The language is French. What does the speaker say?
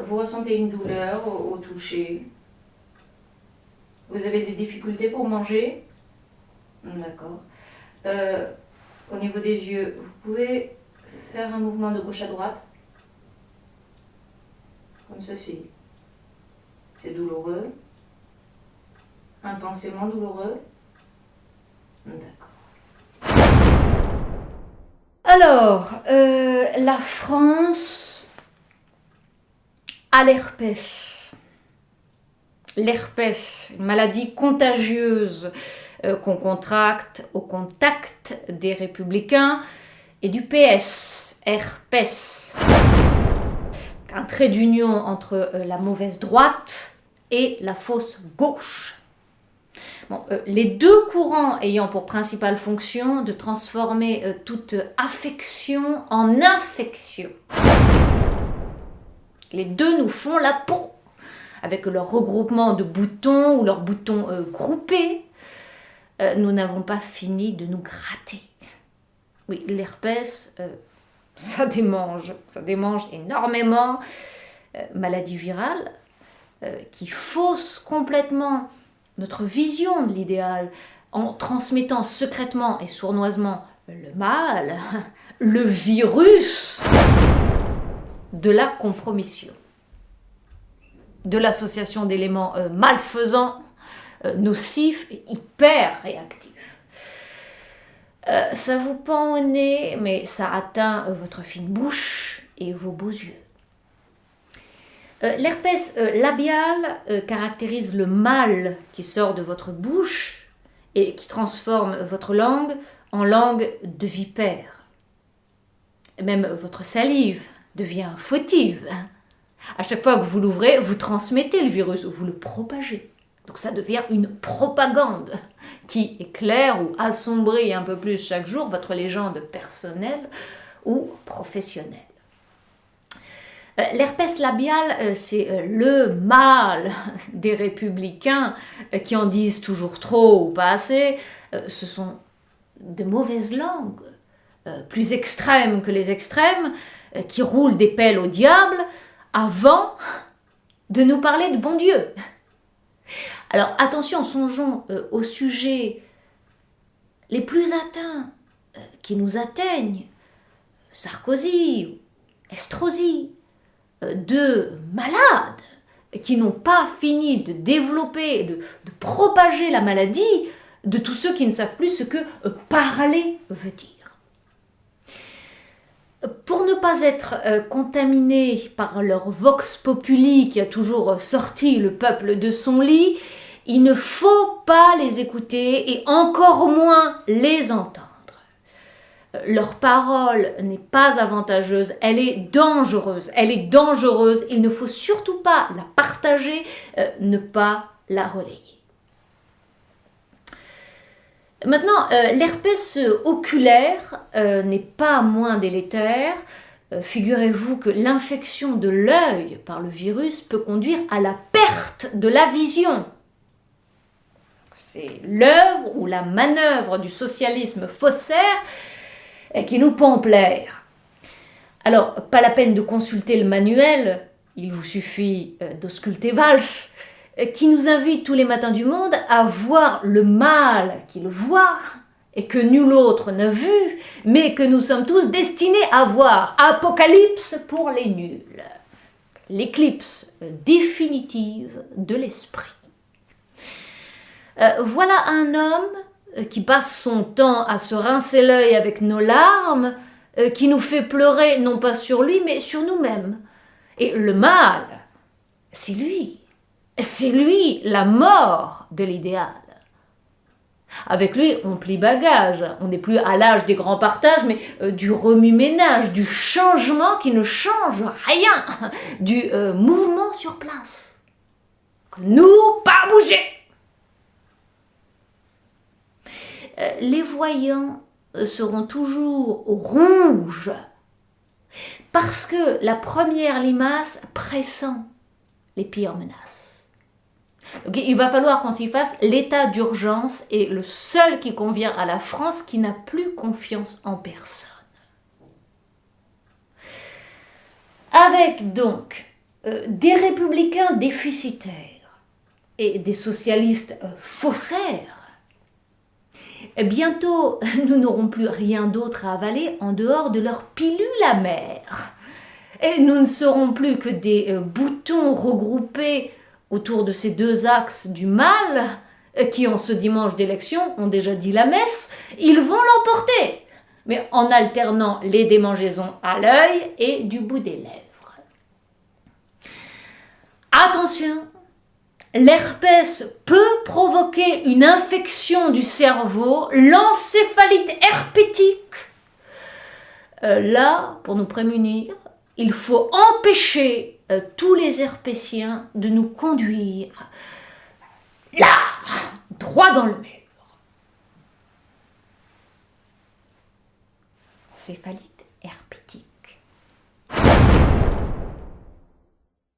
Vous ressentez une douleur au toucher. Vous avez des difficultés pour manger. D'accord. Au niveau des yeux, vous pouvez faire un mouvement de gauche à droite. Comme ceci. C'est douloureux. Intensément douloureux. D'accord. Alors, la France a l'herpès. L'herpès, une maladie contagieuse qu'on contracte au contact des Républicains et du PS, herpès. Un trait d'union entre la mauvaise droite et la fausse gauche. Bon, les deux courants ayant pour principale fonction de transformer toute affection en infection. Les deux nous font la peau, avec leur regroupement de boutons ou leurs boutons groupés. Nous n'avons pas fini de nous gratter. Oui, l'herpès, ça démange énormément. Maladie virale qui fausse complètement notre vision de l'idéal en transmettant secrètement et sournoisement le mal, le virus de la compromission, de l'association d'éléments malfaisants, nocifs et hyper réactifs. Ça vous pend au nez, mais ça atteint votre fine bouche et vos beaux yeux. L'herpès labial caractérise le mal qui sort de votre bouche et qui transforme votre langue en langue de vipère. Même votre salive devient fautive. À chaque fois que vous l'ouvrez, vous transmettez le virus, vous le propagez. Donc ça devient une propagande qui éclaire ou assombrit un peu plus chaque jour votre légende personnelle ou professionnelle. L'herpès labial, c'est le mal des républicains qui en disent toujours trop ou pas assez. Ce sont de mauvaises langues, plus extrêmes que les extrêmes, qui roulent des pelles au diable avant de nous parler de bon Dieu. Alors attention, songeons aux sujets les plus atteints, qui nous atteignent, Sarkozy, Estrosi, de malades qui n'ont pas fini de développer, de propager la maladie de tous ceux qui ne savent plus ce que parler veut dire. Pour ne pas être contaminés par leur vox populi qui a toujours sorti le peuple de son lit, il ne faut pas les écouter et encore moins les entendre. Leur parole n'est pas avantageuse, elle est dangereuse. Il ne faut surtout pas la partager, ne pas la relayer. Maintenant, l'herpès oculaire n'est pas moins délétère. Figurez-vous que l'infection de l'œil par le virus peut conduire à la perte de la vision. C'est l'œuvre ou la manœuvre du socialisme faussaire qui nous pompe l'air. Alors, pas la peine de consulter le manuel, il vous suffit d'ausculter Valls, qui nous invite tous les matins du monde à voir le mal qu'il voit et que nul autre n'a vu, mais que nous sommes tous destinés à voir. Apocalypse pour les nuls. L'éclipse définitive de l'esprit. Voilà un homme qui passe son temps à se rincer l'œil avec nos larmes, qui nous fait pleurer non pas sur lui, mais sur nous-mêmes. Et le mal, c'est lui. C'est lui, la mort de l'idéal. Avec lui, on plie bagage. On n'est plus à l'âge des grands partages, mais du remue-ménage, du changement qui ne change rien, du mouvement sur place. Nous, pas bouger. Les voyants seront toujours au rouge parce que la première limace pressent les pires menaces. Donc, il va falloir qu'on s'y fasse. L'état d'urgence est le seul qui convient à la France qui n'a plus confiance en personne. Avec donc des républicains déficitaires et des socialistes faussaires, bientôt nous n'aurons plus rien d'autre à avaler en dehors de leur pilule amère. Et nous ne serons plus que des boutons regroupés autour de ces deux axes du mal qui, en ce dimanche d'élection, ont déjà dit la messe. Ils vont l'emporter, mais en alternant les démangeaisons à l'œil et du bout des lèvres. Attention, l'herpès peut provoquer une infection du cerveau, l'encéphalite herpétique. Là, pour nous prémunir, il faut empêcher tous les herpétiens de nous conduire là, droit dans le mur. Encéphalite herpétique.